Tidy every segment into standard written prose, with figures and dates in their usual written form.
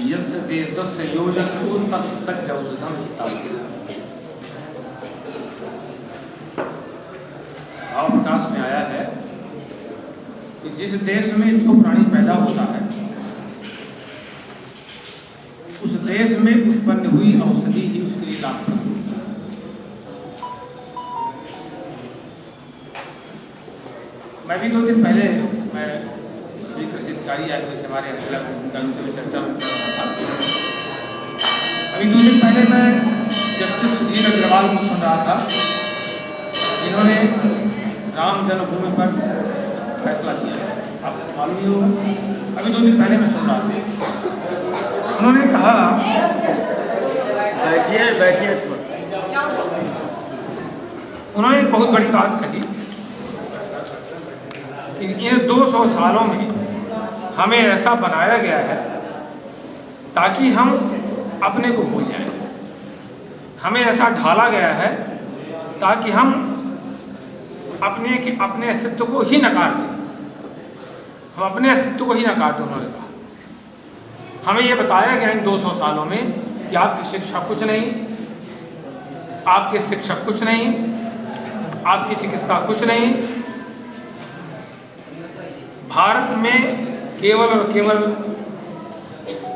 यस्य देशस्य योजन तस्तज्जौषधम भाव प्रकाश में आया है कि जिस देश में जो प्राणी पैदा होता है उस देश में उत्पन्न हुई औषधि ही उसके लिए लाभप्रद होती है। मैं भी 2 दिन पहले कृषि अधिकारी आए हुए हमारे उनसे भी चर्चा कर रहा था। अभी 2 दिन पहले मैं जस्टिस सुधीर अग्रवाल को सुन रहा था, जिन्होंने राम जन्मभूमि पर फैसला किया। आपको मालूम ही होगा, अभी 2 दिन पहले मैं सुन रहा था। उन्होंने कहा, बैठिए उन्होंने एक बहुत बड़ी बात कही कि इन 200 सालों में हमें ऐसा बनाया गया है ताकि हम अपने को भूल जाएं। हमें ऐसा ढाला गया है ताकि हम अपने अस्तित्व को ही नकार दें। हम अपने अस्तित्व को ही नकार दें। उन्होंने कहा हमें यह बताया गया इन 200 सालों में कि आपकी शिक्षा कुछ नहीं, आपके शिक्षक कुछ नहीं, आपकी चिकित्सा कुछ नहीं। भारत में केवल और केवल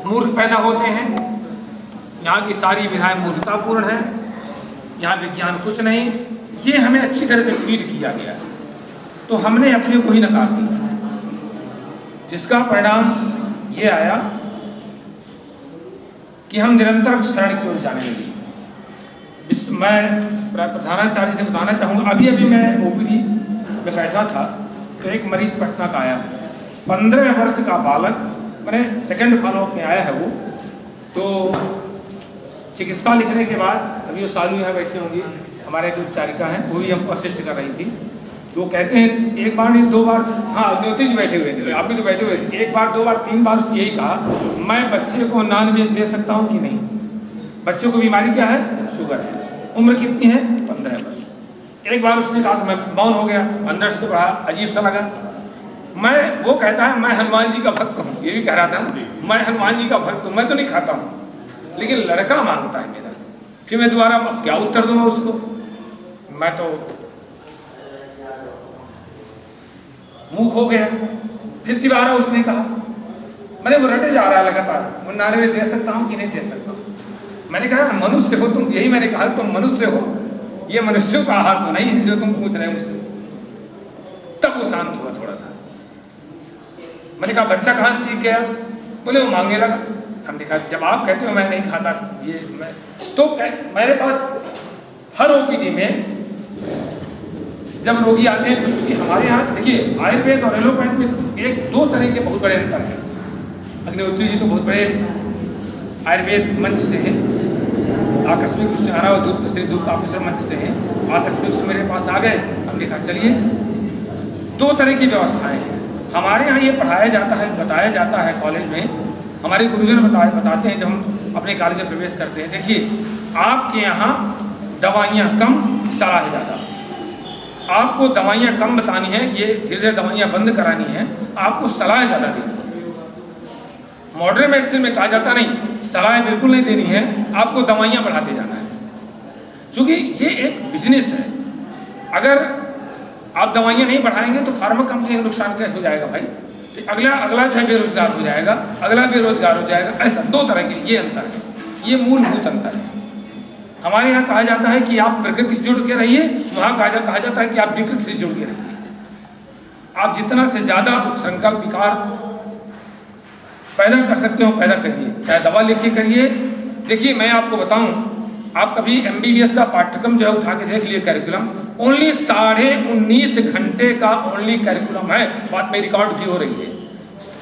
मूर्ख पैदा होते हैं। यहाँ की सारी विधाएं मूर्खतापूर्ण हैं। यहाँ विज्ञान कुछ नहीं। ये हमें अच्छी तरह से फीड किया गया, तो हमने अपने को ही नकार दिया, जिसका परिणाम ये आया कि हम निरंतर शरण की ओर जाने लगे। मैं प्रधानाचार्य से बताना चाहूँगा, अभी मैं ओपीडी में बैठा था तो एक मरीज पटना का आया, 15 वर्ष का बालक, मैंने सेकंड फॉलोअप में आया है वो। तो चिकित्सा लिखने के बाद अभी वो सालू यहाँ बैठे होंगे, हमारे एक उपचारिका हैं, वो भी हमको असिस्ट कर रही थी। तो वो कहते हैं एक बार नहीं 2 बार, हाँ ज्योति जी बैठे हुए थे, आप भी तो बैठे हुए थे, 1 बार 2 बार 3 बार यही कहा, मैं बच्चे को नॉनवेज दे सकता हूँ कि नहीं। बच्चों को बीमारी क्या है? शुगर है। उम्र कितनी है? 15 वर्ष। एक बार उसने कहा तो मैं मौन हो गया, अंदर से बड़ा अजीब सा लगा। वो कहता है मैं हनुमान जी का भक्त हूँ, ये भी कह रहा था, मैं हनुमान जी का भक्त हूँ, मैं तो नहीं खाता हूँ, लेकिन लड़का मांगता है मेरा। फिर मैं दोबारा क्या उत्तर दूंगा उसको? मैं तो मुंह हो गया। फिर दोबारा उसने कहा, मैंने वो रटे जा रहा है लगातार, मैं नारे दे सकता हूँ कि नहीं दे सकता हूँ। मैंने कहा मनुष्य हो तुम, यही मैंने कहा तुम मनुष्य हो, ये मनुष्यों का आहार तो नहीं है जो तुम पूछ रहे हो मुझसे। तब वो शांत हुआ थोड़ा सा। मैंने कहा बच्चा कहाँ सीख गया? बोले वो मांगने लगा। हमने कहा जब आप कहते हो मैं नहीं खाता ये मैं, तो मेरे पास हर ओपीडी में जब रोगी आते हैं, तो क्योंकि हमारे यहाँ देखिए आयुर्वेद और एलोपैथ में 1-2 तरह के बहुत बड़े अंतर हैं। अग्निहोत्री जी तो बहुत बड़े आयुर्वेद मंच से हैं, आकस्मिक उसने आना और श्री धूप ऑफिसर मंच से हैं, आकस्मिक उसमें मेरे पास आ गए। हमने कहा चलिए 2 तरह की व्यवस्थाएं हैं। हमारे यहाँ ये पढ़ाया जाता है, बताया जाता है कॉलेज में, हमारे गुरुजन बताते हैं जब हम अपने कॉलेज में प्रवेश करते हैं, देखिए आपके यहाँ दवाइयाँ कम, सलाह ज़्यादा। आपको दवाइयाँ कम बतानी है, ये धीरे धीरे दवाइयाँ बंद करानी है, आपको सलाह ज़्यादा देनी है। मॉडर्न मेडिसिन में कहा जाता नहीं, सलाह बिल्कुल नहीं देनी है, आपको दवाइयाँ बढ़ाते जाना है, क्योंकि ये एक बिजनेस है। अगर आप दवाइयाँ नहीं बढ़ाएंगे तो फार्मा कंपनी का नुकसान क्या हो जाएगा भाई? तो अगला जो है बेरोजगार हो जाएगा, अगला बेरोजगार हो जाएगा। ऐसा 2 तरह के ये अंतर है, ये मूलभूत अंतर है। हमारे यहाँ कहा जाता है कि आप प्रकृति से जुड़ के रहिए, वहाँ कहा जाता है कि आप विकृति से जुड़ के रहिए। आप जितना से ज़्यादा संकल्प विकार पैदा कर सकते हो पैदा करिए, चाहे दवा लिख के करिए। देखिए मैं आपको बताऊं, आप कभी MBBS का पाठ्यक्रम जो है उठा के देख लिए, कैरिकुलम ओनली 19.5 घंटे का ओनली कैरिकुलम है। बात में रिकॉर्ड भी हो रही है,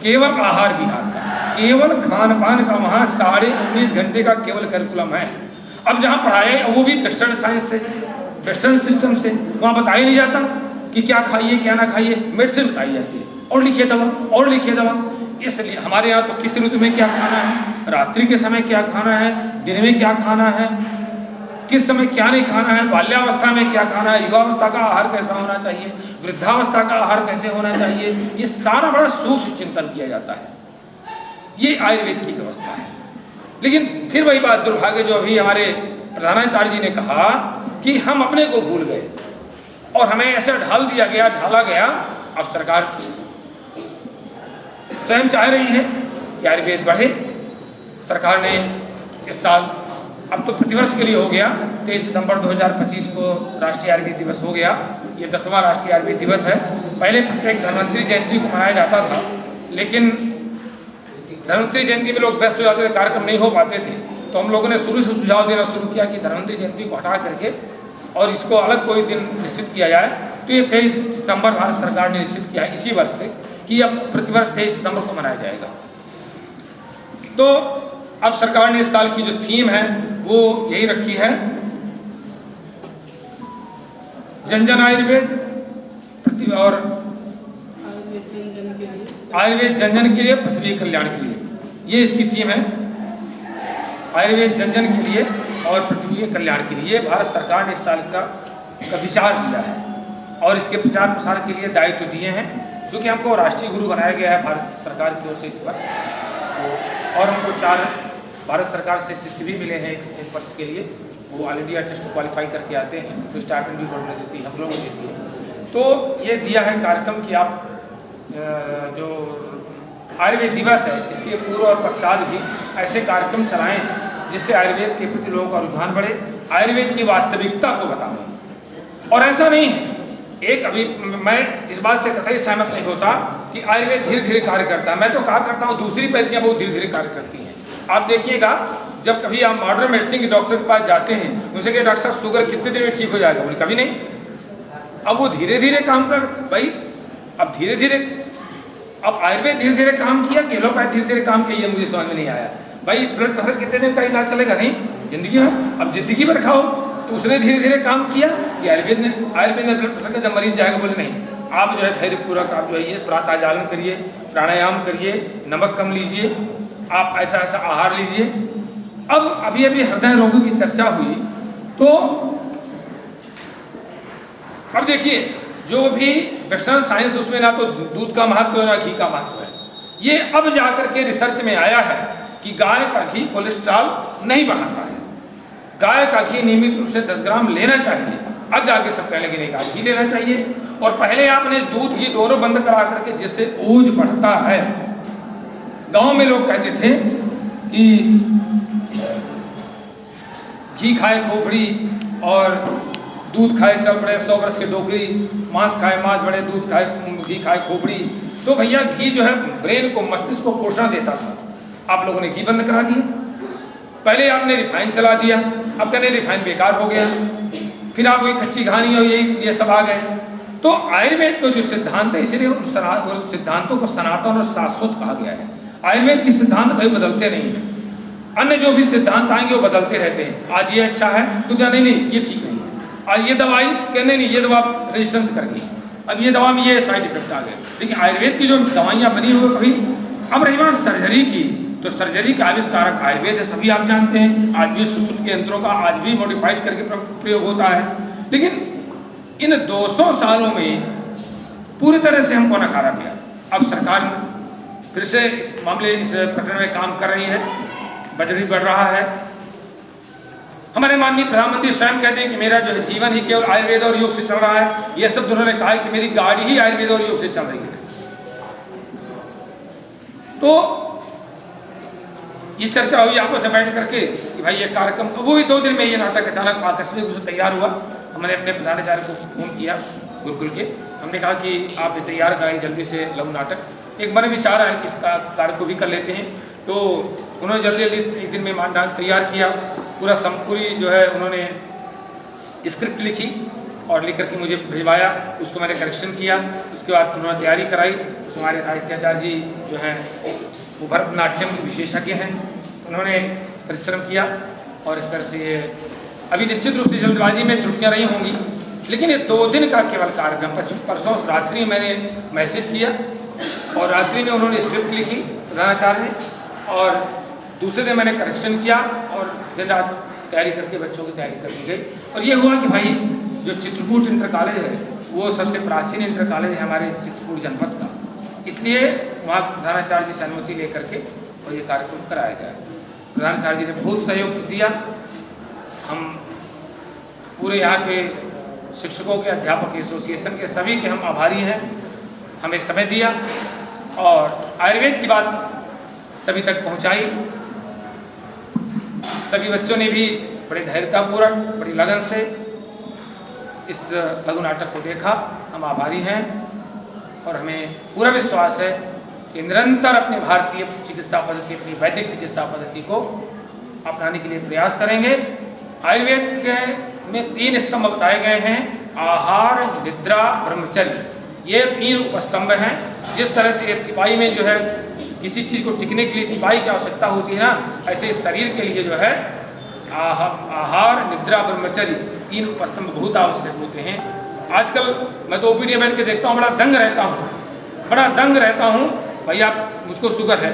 केवल आहार विहार का, केवल खान पान का वहाँ 19.5 घंटे का केवल कैरिकुलम है। अब जहाँ पढ़ाए वो भी वेस्टर्न साइंस से, वेस्टर्न सिस्टम से, वहाँ बताया नहीं जाता कि क्या खाइए क्या ना खाइए, मेडिसिन बताई जाती है और लिखिए दवा और लिखिए दवा। इसलिए हमारे यहाँ तो किस ऋतु में क्या खाना है, रात्रि के समय क्या खाना है, दिन में क्या खाना है, किस समय क्या नहीं खाना है, बाल्यावस्था में क्या खाना है, युवावस्था का आहार कैसा होना चाहिए, वृद्धावस्था का आहार कैसे होना चाहिए, ये सारा बड़ा सूक्ष्म चिंतन किया जाता है। ये आयुर्वेद की व्यवस्था है। लेकिन फिर वही बात दुर्भाग्य जो अभी हमारे प्रधानाचार्य जी ने कहा कि हम अपने को भूल गए और हमें ऐसा ढाला गया। अब सरकार स्वयं चाह रही है कि आयुर्वेद बढ़े। सरकार ने इस साल, अब तो प्रतिवर्ष के लिए हो गया, 23 सितंबर 2025 को राष्ट्रीय आयुर्वेद दिवस हो गया। ये 10वां राष्ट्रीय आयुर्वेद दिवस है। पहले प्रत्येक धन्वंतरी जयंती को मनाया जाता था, लेकिन धन्वंतरी जयंती में लोग व्यस्त हो जाते थे, कार्यक्रम नहीं हो पाते थे। तो हम लोगों ने शुरू से सुझाव देना शुरू किया कि धन्वंतरी जयंती को हटा करके और इसको अलग कोई दिन निश्चित किया जाए। तो ये 23 सितंबर भारत सरकार ने निश्चित किया है इसी वर्ष से कि अब प्रतिवर्ष 23 सितंबर को मनाया जाएगा। तो अब सरकार ने इस साल की जो थीम है वो यही रखी है, जन जन आयुर्वेद और आयुर्वेद जन जन के लिए, पृथ्वी कल्याण के लिए। ये इसकी थीम है, आयुर्वेद जन जन के लिए और पृथ्वी के कल्याण के लिए। भारत सरकार ने इस साल का विचार दिया है और इसके प्रचार प्रसार के लिए दायित्व दिए हैं, जो कि हमको राष्ट्रीय गुरु बनाया गया है भारत सरकार की ओर से इस वर्ष। और हमको 4 भारत सरकार से शिष्य भी मिले हैं एक वर्ष के लिए। वो ऑल इंडिया टेस्ट क्वालिफाई करके आते हैं, तो स्टाइपेंड भी गवर्नमेंट देती है, हम लोगों को देती है। तो ये दिया है कार्यक्रम कि आप जो आयुर्वेद दिवस है इसके पूर्व और पश्चात भी ऐसे कार्यक्रम चलाएं जिससे आयुर्वेद के प्रति लोगों का रुझान बढ़े, आयुर्वेद की वास्तविकता को बताएं। और ऐसा नहीं है, एक अभी मैं इस बात से कतई सहमत नहीं होता कि आयुर्वेद धीरे धीरे कार्य करता है। मैं तो कहा करता हूँ दूसरी पद्धतियाँ बहुत धीरे धीरे कार्य करती हैं। आप देखिएगा, जब कभी आप मॉडर्न मेडिसिन के डॉक्टर के पास जाते हैं, उनसे कहे डॉक्टर साहब शुगर कितने दिन में ठीक हो जाएगा, बोले कभी नहीं। अब वो धीरे धीरे काम कर भाई, अब धीरे धीरे, अब आयुर्वेद धीरे धीरे काम किया कि एलोपैथ धीरे धीरे काम किया, मुझे समझ में नहीं आया। भाई ब्लड प्रेशर कितने दिन का इलाज चलेगा, नहीं जिंदगी में, अब जिंदगी भर खाओ। तो उसने धीरे धीरे काम किया कि आयुर्वेद ने ब्लड प्रेशर का जब मरीज जाएगा, बोले नहीं आप जो है धैर्यपूर्वक आप जो है ये प्रातः जागरण करिए, प्राणायाम करिए, नमक कम लीजिए, आप ऐसा ऐसा आहार लीजिए। अब अभी हृदय रोगों की चर्चा हुई, तो अब देखिए जो भी वेस्टर्न साइंस उसमें ना तो दूध का महत्व है ना घी का महत्व है। ये अब जाकर के रिसर्च में आया है कि गाय का घी कोलेस्ट्रॉल नहीं बढ़ाता है, गाय का घी नियमित रूप से 10 ग्राम लेना चाहिए। अब जाके सब कहने लगे नहीं घी लेना चाहिए। और पहले आपने दूध घी दोनों बंद करा करके, जिससे ओज बढ़ता है। गांव में लोग कहते थे कि घी खाए खोपड़ी और दूध खाए चल पड़े 100 वर्ष के डोकरी, मांस खाए मांस बढ़े, दूध खाए घी खाए खोपड़ी। तो भैया घी जो है ब्रेन को, मस्तिष्क को पोषण देता था, आप लोगों ने घी बंद करा दिया। पहले आपने रिफाइन चला दिया, अब कहने रिफाइन बेकार हो गया, फिर आप वही कच्ची घानी और ये सब आ गए। तो आयुर्वेद के जो सिद्धांत है, इसलिए उन सिद्धांतों को सनातन और शाश्वत कहा गया है। आयुर्वेद के सिद्धांत कभी बदलते नहीं है। अन्य जो भी सिद्धांत आएंगे वो बदलते रहते हैं। आज ये अच्छा है तो क्या नहीं ये ठीक नहीं है, आज ये दवाई कहने नहीं ये दवा रेजिस्टेंस कर गई, अब ये दवा में ये साइड इफेक्ट आ गए। लेकिन आयुर्वेद की जो दवाइयाँ बनी हुई कभी, अब रही बात सर्जरी की, तो सर्जरी का आविष्कारक आयुर्वेद है, सभी आप जानते हैं। आज भी सुश्रुत के यंत्रों का आज भी मॉडिफाइड करके प्रयोग होता है। लेकिन इन 200 सालों में पूरी तरह से हमको नकारा गया। अब सरकार फिर से इस मामले, इस प्रकरण में काम कर रही है, बजट भी बढ़ रहा है। हमारे माननीय प्रधानमंत्री स्वयं कहते हैं कि मेरा जो है जीवन ही केवल आयुर्वेद और योग से चल रहा है। यह सब उन्होंने कहा है कि मेरी गाड़ी ही आयुर्वेद और योग से चल रही है। तो ये चर्चा हुई आपस में बैठ करके कि भाई ये कार्यक्रम, वो भी 2 दिन में ये नाटक अचानक आकस्मिक रूप से तैयार हुआ। हमने अपने प्रधानाचार्य को फोन किया गुरुकुल के, हमने कहा कि आप ये तैयार कराएं जल्दी से लघु नाटक। एक मन विचार है कि इस कार्य को भी कर लेते हैं। तो उन्होंने जल्दी एक दिन में नाटक तैयार किया, पूरी जो है उन्होंने स्क्रिप्ट लिखी और लिख करके मुझे भिजवाया, उसको मैंने करेक्शन किया। उसके बाद उन्होंने तैयारी कराई। हमारे साहित्याचार्य जी जो हैं वो भरतनाट्यम के विशेषज्ञ हैं, उन्होंने परिश्रम किया और इस तरह से अभी निश्चित रूप से जल्दबाजी में त्रुटियाँ रही होंगी, लेकिन ये 2 दिन का केवल कार्यक्रम। परसों रात्रि मैंने मैसेज किया और रात्रि में उन्होंने स्क्रिप्ट लिखी प्रधानाचार्य ने, और दूसरे दिन मैंने करेक्शन किया और दिन रात तैयारी करके बच्चों की तैयारी कर दी गई। और ये हुआ कि भाई जो चित्रकूट इंटर कॉलेज है वो सबसे प्राचीन इंटर कॉलेज है हमारे चित्रकूट जनपद का, इसलिए वहाँ प्रधानाचार्य जी से अनुमति लेकर के और ये कार्यक्रम कराया गया। प्रधानाचार्य जी ने बहुत सहयोग दिया। हम पूरे यहाँ के शिक्षकों के, अध्यापक एसोसिएशन के सभी के हम आभारी हैं। हमें समय दिया और आयुर्वेद की बात सभी तक पहुँचाई। सभी बच्चों ने भी बड़े धैर्यतापूर्वक, बड़ी लगन से इस लघु नाटक को देखा। हम आभारी हैं और हमें पूरा विश्वास है कि निरंतर अपनी भारतीय चिकित्सा पद्धति, अपनी वैदिक चिकित्सा पद्धति को अपनाने के लिए प्रयास करेंगे। आयुर्वेद के में 3 स्तंभ बताए गए हैं: आहार, निद्रा, ब्रह्मचर्य। ये 3 उपस्तंभ हैं। जिस तरह से एक तिपाही में जो है किसी चीज़ को टिकने के लिए तिपाही की आवश्यकता होती है ना, ऐसे शरीर के लिए जो है आहार, निद्रा, ब्रह्मचर्य 3 उपस्तंभ बहुत आवश्यक होते हैं। आजकल मैं तो ओपीडी में बैठ के देखता हूँ, बड़ा दंग रहता हूँ। भैया मुझको शुगर है,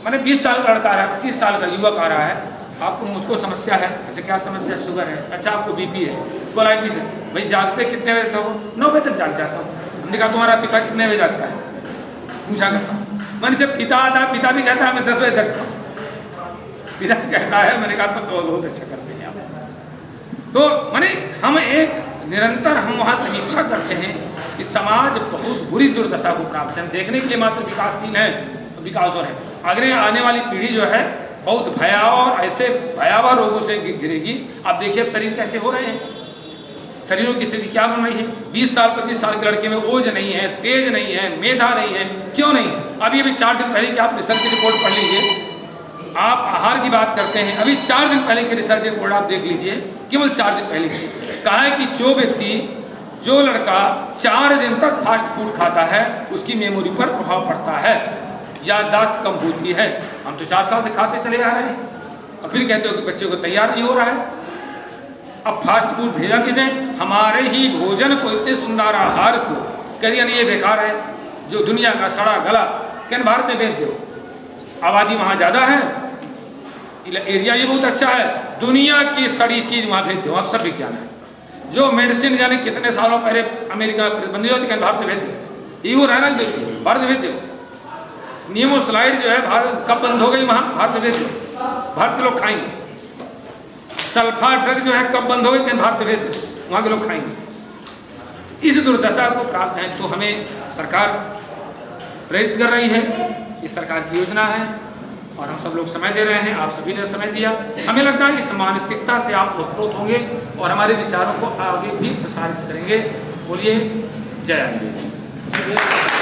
मैंने 20 साल का लड़का आ रहा है, 25 साल का युवक आ रहा है, आपको मुझको समस्या है। अच्छा क्या समस्या? शुगर है। अच्छा आपको बीपी है, कोलाइटिस है। भाई जागते कितने बजे तक हो? 9 बजे तक जाग जाता हूँ। हमने कहा तुम्हारा पिता कितने बजे जागता है? पूछा करता। मैंने जब पिता आता है, पिता भी कहता है मैं 10 बजे जगता हूँ। पिता कहता है, मैंने कहा तो बहुत अच्छा करते हैं आप। तो मैंने हम एक निरंतर हम वहाँ समीक्षा करते हैं कि समाज बहुत बुरी दुर्दशा को प्राप्त है। देखने के लिए मात्र विकासशील है, विकास है। आगे आने वाली पीढ़ी जो है बहुत भयावह और ऐसे भयावह रोगों से गिरेगी। आप देखिए अब शरीर कैसे हो रहे हैं, शरीरों की स्थिति क्या बन रही है। 20 साल 25 साल के लड़के में ओज नहीं है, तेज नहीं है, मेधा नहीं है। क्यों नहीं है? अभी 4 दिन पहले की आप रिसर्च रिपोर्ट पढ़ लीजिए। आप आहार की बात करते हैं, अभी 4 दिन पहले की रिसर्च रिपोर्ट आप देख लीजिए, केवल 4 दिन पहले की। कहा है कि जो लड़का 4 दिन तक फास्ट फूड खाता है उसकी मेमोरी पर प्रभाव पड़ता है, याददाश्त कम होती है। हम तो 4 साल से खाते चले आ रहे हैं और फिर कहते हो कि बच्चे को तैयार नहीं हो रहा है। अब फास्ट फूड भेजा किसने? हमारे ही भोजन को, इतने सुंदर आहार को कह दिया नहीं ये बेकार है, जो दुनिया का सड़ा गला, क्या भारत में भेज दो। आबादी वहाँ ज़्यादा है, एरिया ये बहुत अच्छा है, दुनिया की सड़ी चीज़ वहाँ भेज दो, आप सब विज्ञान है। जो मेडिसिन जाने कितने सालों पहले अमेरिका प्रतिबंधित होती है, भारत में भेज दो। EU रहना भारत में भेज दो। नियमोस्लाइड जो है भारत कब बंद हो गई, वहाँ भारत में भेज दो, भारत के लोग खाएंगे। सल्फा ड्रग जो है कब बंद हो गई, भारत में भेज दो, वहाँ के लोग खाएंगे। इस दुर्दशा को प्राप्त है तो हमें सरकार प्रेरित कर रही है, इस सरकार की योजना है और हम सब लोग समय दे रहे हैं। आप सभी ने समय दिया। हमें लगता है इस मानसिकता से आप ओतप्रोत होंगे और हमारे विचारों को आगे भी प्रसारित करेंगे। बोलिए जय हिंद।